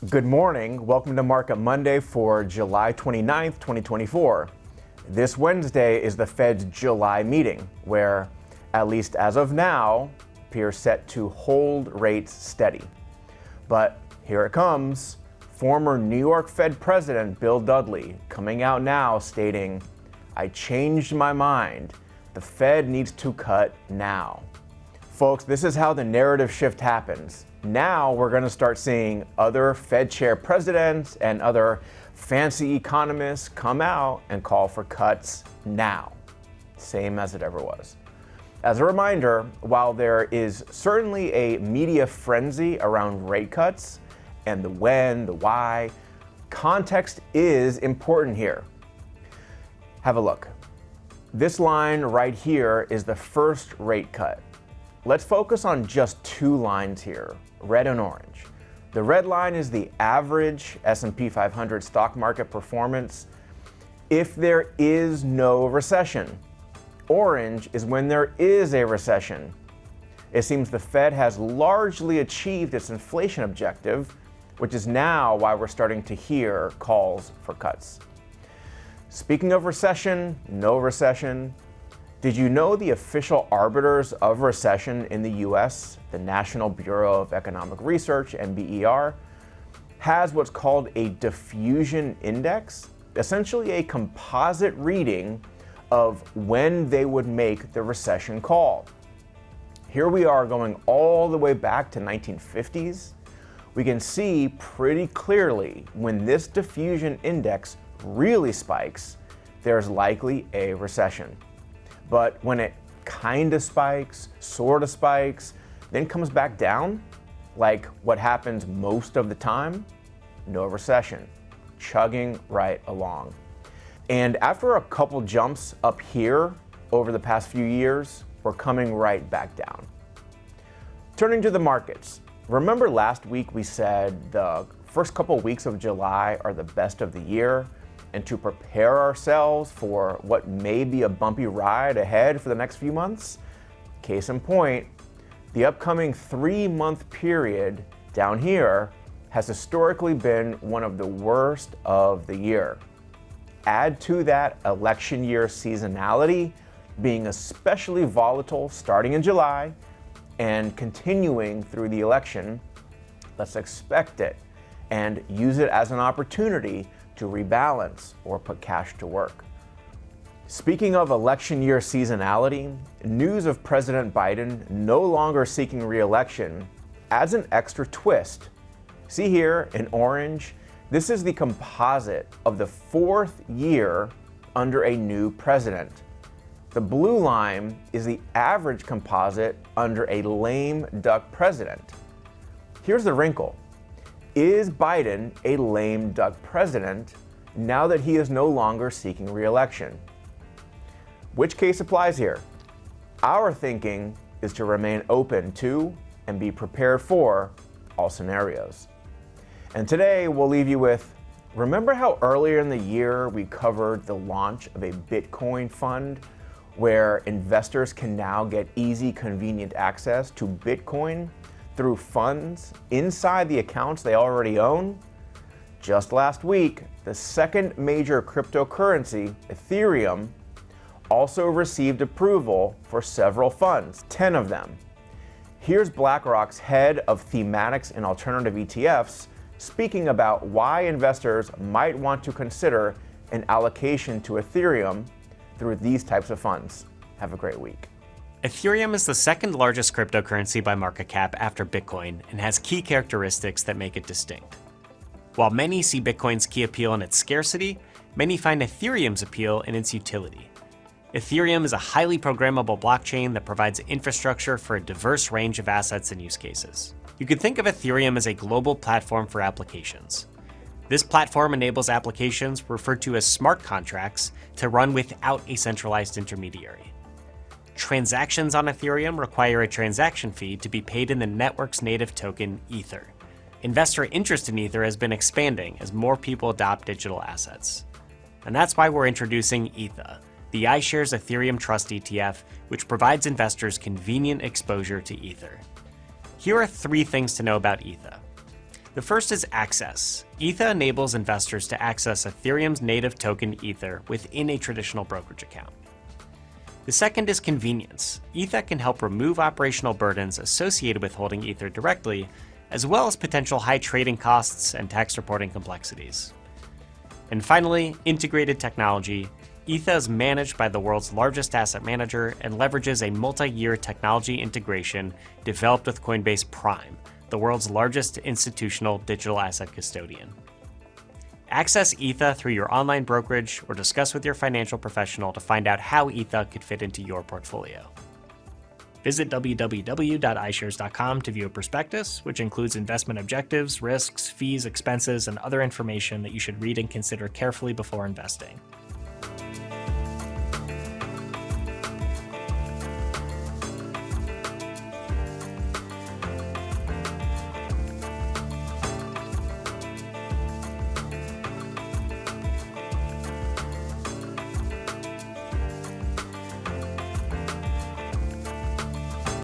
Good morning. Welcome to Market Monday for July 29th, 2024. This Wednesday is the Fed's July meeting, where, at least as of now, appears set to hold rates steady. But here it comes. Former New York Fed President Bill Dudley coming out now stating, "I changed my mind. The Fed needs to cut now." Folks, this is how the narrative shift happens. Now we're going to start seeing other Fed chair presidents and other fancy economists come out and call for cuts now. Same as it ever was. As a reminder, while there is certainly a media frenzy around rate cuts and the when, the why, context is important here. Have a look. This line right here is the first rate cut. Let's focus on just two lines here, red and orange. The red line is the average S&P 500 stock market performance if there is no recession. Orange is when there is a recession. It seems the Fed has largely achieved its inflation objective, which is now why we're starting to hear calls for cuts. Speaking of recession, no recession, did you know the official arbiters of recession in the US, the National Bureau of Economic Research, NBER, has what's called a diffusion index, essentially a composite reading of when they would make the recession call. Here we are going all the way back to 1950s. We can see pretty clearly when this diffusion index really spikes, there's likely a recession. But when it kind of spikes, sort of spikes, then comes back down, like what happens most of the time, no recession, chugging right along. And after a couple jumps up here over the past few years, we're coming right back down. Turning to the markets, remember last week we said the first couple weeks of July are the best of the year, and to prepare ourselves for what may be a bumpy ride ahead for the next few months? Case in point, the upcoming 3-month period down here has historically been one of the worst of the year. Add to that election year seasonality being especially volatile starting in July and continuing through the election. Let's expect it and use it as an opportunity to rebalance or put cash to work. Speaking of election year seasonality, news of President Biden no longer seeking re-election adds an extra twist. See here in orange, this is the composite of the 4th year under a new president. The blue line is the average composite under a lame duck president. Here's the wrinkle. Is Biden a lame duck president now that he is no longer seeking re-election? Which case applies here? Our thinking is to remain open to and be prepared for all scenarios. And today we'll leave you with, remember how earlier in the year we covered the launch of a Bitcoin fund where investors can now get easy, convenient access to Bitcoin through funds inside the accounts they already own? Just last week, the second major cryptocurrency, Ethereum, also received approval for several funds, 10 of them. Here's BlackRock's head of thematics and alternative ETFs speaking about why investors might want to consider an allocation to Ethereum through these types of funds. Have a great week. Ethereum is the second largest cryptocurrency by market cap after Bitcoin and has key characteristics that make it distinct. While many see Bitcoin's key appeal in its scarcity, many find Ethereum's appeal in its utility. Ethereum is a highly programmable blockchain that provides infrastructure for a diverse range of assets and use cases. You can think of Ethereum as a global platform for applications. This platform enables applications referred to as smart contracts to run without a centralized intermediary. Transactions on Ethereum require a transaction fee to be paid in the network's native token, Ether. Investor interest in Ether has been expanding as more people adopt digital assets. And that's why we're introducing Ether, the iShares Ethereum Trust ETF, which provides investors convenient exposure to Ether. Here are 3 things to know about Ether. The first is access. Ether enables investors to access Ethereum's native token Ether within a traditional brokerage account. The second is convenience. Ether can help remove operational burdens associated with holding Ether directly, as well as potential high trading costs and tax reporting complexities. And finally, integrated technology. Ether is managed by the world's largest asset manager and leverages a multi-year technology integration developed with Coinbase Prime, the world's largest institutional digital asset custodian. Access Ether through your online brokerage or discuss with your financial professional to find out how Ether could fit into your portfolio. Visit www.iShares.com to view a prospectus, which includes investment objectives, risks, fees, expenses, and other information that you should read and consider carefully before investing.